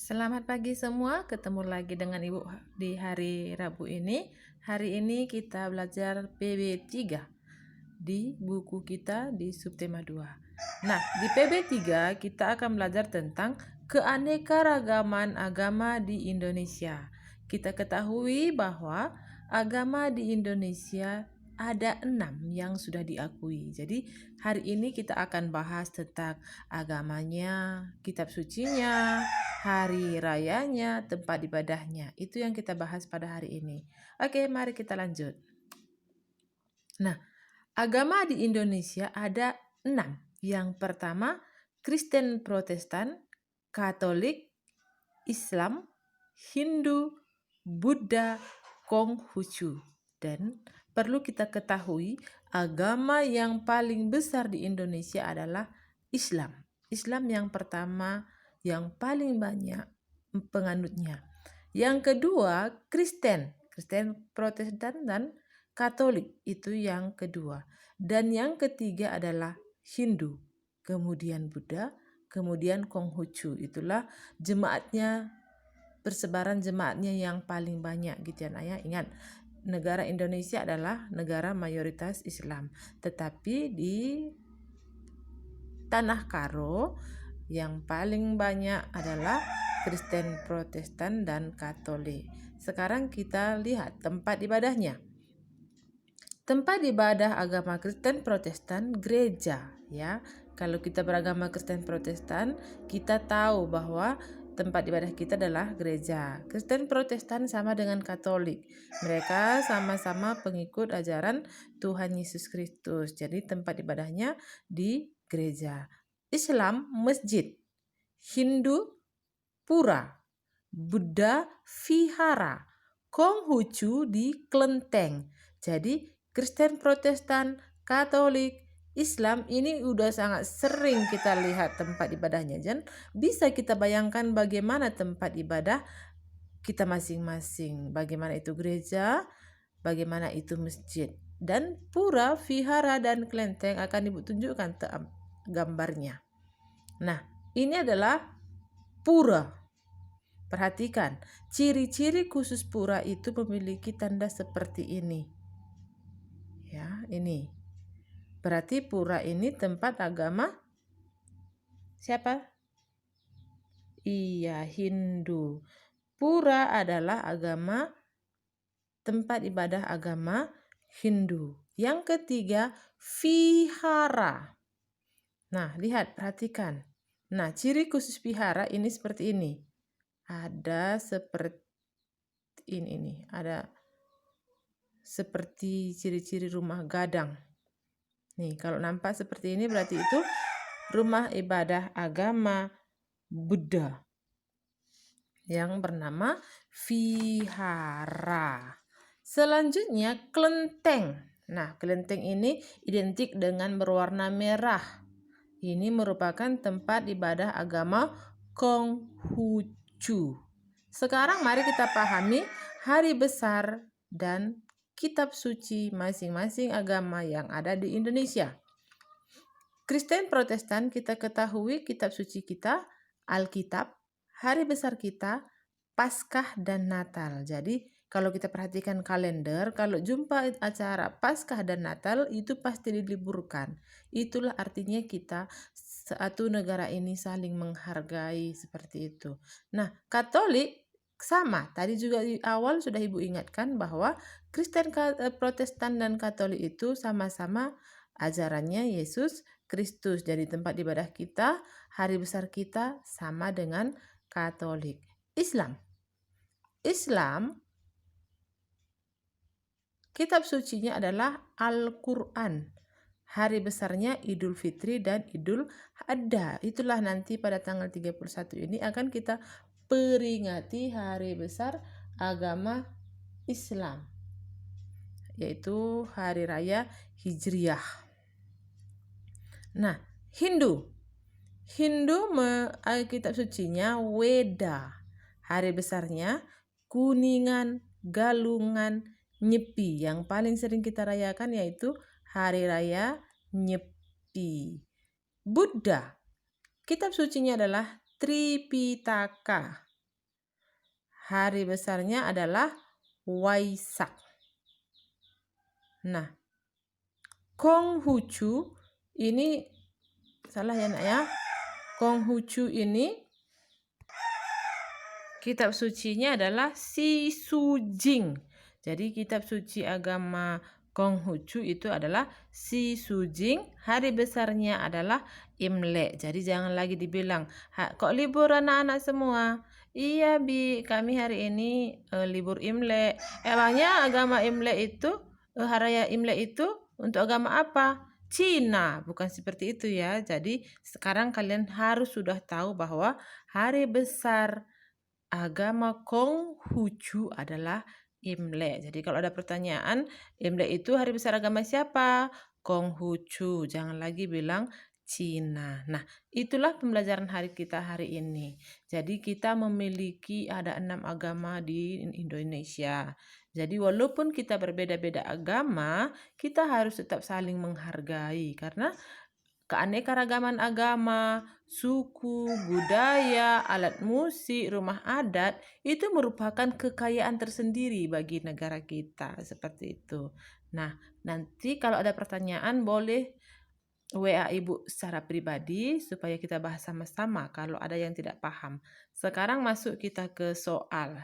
Selamat pagi semua, ketemu lagi dengan Ibu di hari Rabu ini. Hari ini kita belajar PB3 di buku kita di subtema 2. Nah, di PB3 kita akan belajar tentang keanekaragaman agama di Indonesia. Kita ketahui bahwa agama di Indonesia ada 6 yang sudah diakui. Jadi hari ini kita akan bahas tentang agamanya, kitab sucinya, hari rayanya, tempat ibadahnya. Itu yang kita bahas pada hari ini. Oke, mari kita lanjut. Nah, agama di Indonesia ada 6. Yang pertama, Kristen Protestan, Katolik, Islam, Hindu, Buddha, Konghucu. Dan perlu kita ketahui, agama yang paling besar di Indonesia adalah Islam. Islam yang pertama, yang paling banyak penganutnya. Yang kedua, Kristen Protestan dan Katolik, itu yang kedua. Dan yang ketiga adalah Hindu, kemudian Buddha, kemudian Konghucu. Itulah jemaatnya, persebaran jemaatnya yang paling banyak gitu ya Naya. Ingat, negara Indonesia adalah negara mayoritas Islam. Tetapi di Tanah Karo yang paling banyak adalah Kristen Protestan dan Katolik. Sekarang kita lihat tempat ibadahnya. Tempat ibadah agama Kristen Protestan gereja ya. Kalau kita beragama Kristen Protestan, kita tahu bahwa tempat ibadah kita adalah gereja. Kristen Protestan sama dengan Katolik. Mereka sama-sama pengikut ajaran Tuhan Yesus Kristus. Jadi tempat ibadahnya di gereja. Islam masjid. Hindu pura. Buddha vihara. Konghucu di kelenteng. Jadi Kristen Protestan, Katolik, Islam ini udah sangat sering kita lihat tempat ibadahnya. Dan bisa kita bayangkan bagaimana tempat ibadah kita masing-masing. Bagaimana itu gereja, bagaimana itu masjid. Dan pura, vihara, dan kelenteng akan Ibu tunjukkan gambarnya. Nah, ini adalah pura. Perhatikan, ciri-ciri khusus pura itu memiliki tanda seperti ini. Ya, ini. Berarti pura ini tempat agama siapa? Iya, Hindu. Pura adalah agama, tempat ibadah agama Hindu. Yang ketiga, vihara. Nah, lihat, perhatikan. Nah, ciri khusus vihara ini seperti ini. Ada seperti ini. Ada seperti ciri-ciri rumah gadang. Nih, kalau nampak seperti ini berarti itu rumah ibadah agama Buddha yang bernama vihara. Selanjutnya kelenteng. Nah, kelenteng ini identik dengan berwarna merah. Ini merupakan tempat ibadah agama Konghucu. Sekarang mari kita pahami hari besar dan kitab suci masing-masing agama yang ada di Indonesia. Kristen Protestan kita ketahui kitab suci kita, Alkitab, hari besar kita, Paskah dan Natal. Jadi kalau kita perhatikan kalender, kalau jumpa acara Paskah dan Natal itu pasti diliburkan. Itulah artinya kita satu negara ini saling menghargai seperti itu. Nah, Katolik sama, tadi juga di awal sudah Ibu ingatkan bahwa Kristen Protestan dan Katolik itu sama-sama ajarannya Yesus Kristus. Jadi tempat ibadah kita, hari besar kita sama dengan Katolik. Islam, kitab sucinya adalah Al-Quran. Hari besarnya Idul Fitri dan Idul Adha. Itulah nanti pada tanggal 31 ini akan kita peringati hari besar agama Islam, yaitu hari raya Hijriah. Nah, Hindu kitab sucinya Weda. Hari besarnya Kuningan, Galungan, Nyepi. Yang paling sering kita rayakan yaitu hari raya Nyepi. Buddha, kitab sucinya adalah Tripitaka. hari besarnya adalah Waisak. Nah, Konghucu ini salah ya nak ya. Konghucu ini kitab sucinya adalah Sisujing. Jadi kitab suci agama Konghucu itu adalah Sisujing. Hari besarnya adalah Imlek. Jadi jangan lagi dibilang, kok libur anak-anak semua? Iya Bi, kami hari ini libur Imlek. Emangnya agama Imlek itu, hari Imlek itu untuk agama apa? Cina, bukan seperti itu ya. Jadi sekarang kalian harus sudah tahu bahwa hari besar agama Konghucu adalah Imlek. Jadi kalau ada pertanyaan, Imlek itu hari besar agama siapa? Konghucu. Jangan lagi bilang Cina. Nah, itulah pembelajaran hari kita hari ini. Jadi kita memiliki ada 6 agama di Indonesia. Jadi walaupun kita berbeda-beda agama, kita harus tetap saling menghargai karena keanekaragaman agama, suku, budaya, alat musik, rumah adat itu merupakan kekayaan tersendiri bagi negara kita, seperti itu. Nah, nanti kalau ada pertanyaan boleh WA Ibu secara pribadi supaya kita bahas sama-sama kalau ada yang tidak paham. Sekarang masuk kita ke soal.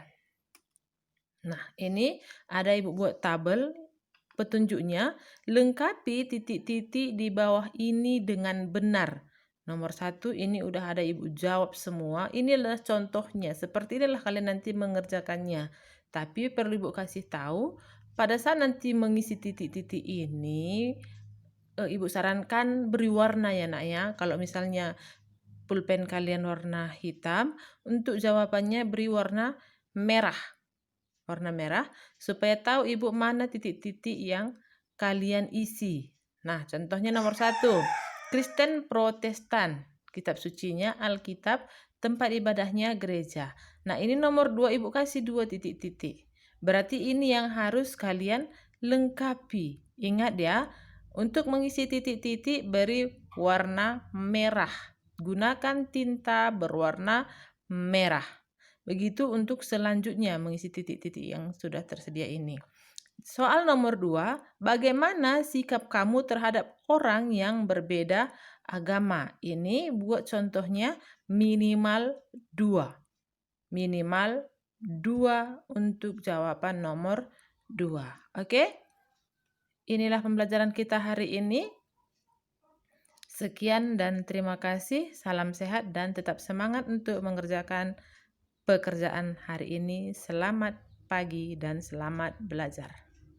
Nah, ini ada Ibu buat tabel petunjuknya, lengkapi titik-titik di bawah ini dengan benar. Nomor 1 ini udah ada Ibu jawab semua. Inilah contohnya. Seperti inilah kalian nanti mengerjakannya. Tapi perlu Ibu kasih tahu, pada saat nanti mengisi titik-titik ini, Ibu sarankan beri warna ya nak ya. Kalau misalnya pulpen kalian warna hitam, untuk jawabannya beri warna merah. Warna merah, supaya tahu Ibu mana titik-titik yang kalian isi. Nah, contohnya nomor 1, Kristen Protestan. Kitab sucinya Alkitab, tempat ibadahnya gereja. Nah, ini nomor 2 Ibu kasih 2 titik-titik. Berarti ini yang harus kalian lengkapi. Ingat ya, untuk mengisi titik-titik beri warna merah. Gunakan tinta berwarna merah. Begitu untuk selanjutnya mengisi titik-titik yang sudah tersedia ini. Soal nomor 2, bagaimana sikap kamu terhadap orang yang berbeda agama? Ini buat contohnya minimal 2. Minimal 2 untuk jawaban nomor 2. Oke? Inilah pembelajaran kita hari ini. Sekian dan terima kasih. Salam sehat dan tetap semangat untuk mengerjakan pekerjaan hari ini. Selamat pagi dan selamat belajar.